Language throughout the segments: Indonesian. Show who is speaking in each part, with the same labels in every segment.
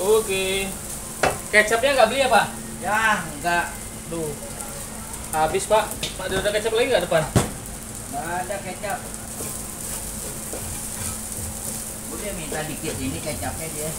Speaker 1: Oke. Kecapnya nggak beli ya, Pak?
Speaker 2: Ya, enggak. Tuh,
Speaker 1: Habis, Pak. Pak, ada kecap lagi nggak depan?
Speaker 2: enggak ada kecap. Udah minta dikit ini kecapnya dia.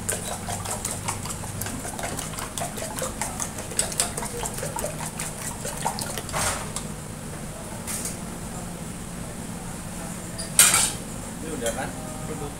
Speaker 2: Ini udah kan?
Speaker 1: Duduk.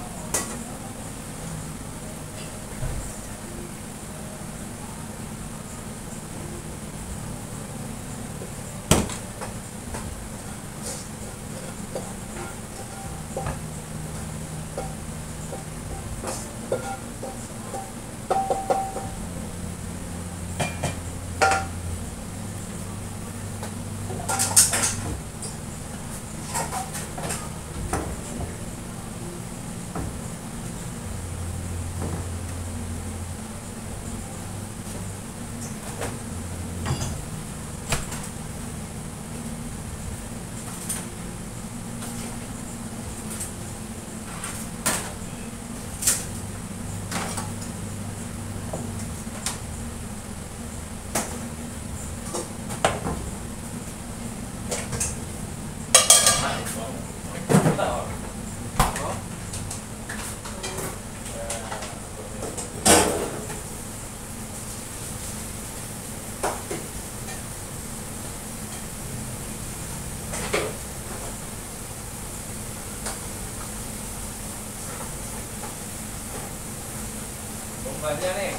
Speaker 2: Bombanya nih.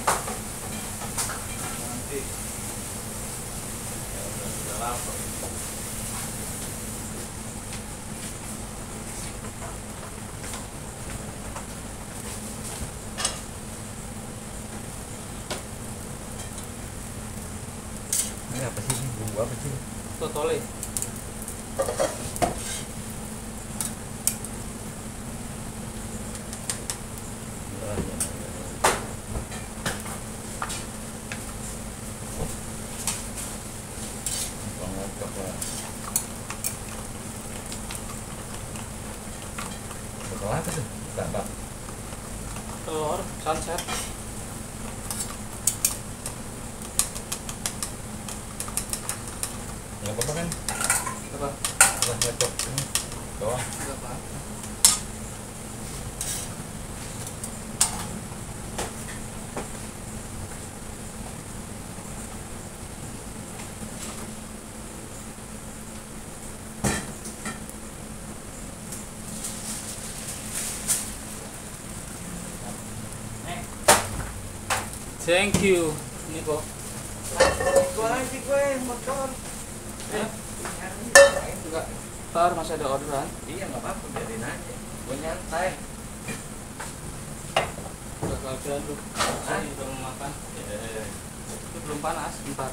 Speaker 2: Nanti. Ya udah lapar.
Speaker 3: Ini apa sih? Ini bumbu apa sih?
Speaker 1: Totole.
Speaker 3: Betul apa tuh? Enggak, Pak.
Speaker 1: Telur sunset.
Speaker 3: Enggak apa-apa kan?
Speaker 1: Apa?
Speaker 3: Udah cocok ini. Doang.
Speaker 1: Enggak apa. Thank you. Ini kok.
Speaker 2: Gua aja gue motor.
Speaker 1: Enggak. Ntar masih ada orderan.
Speaker 2: Iya nggak apa-apa, biarin aja. Gue nyantai.
Speaker 1: Udah kalian tuh. Saya udah mau makan.
Speaker 2: Ya.
Speaker 1: Itu belum panas. Bentar.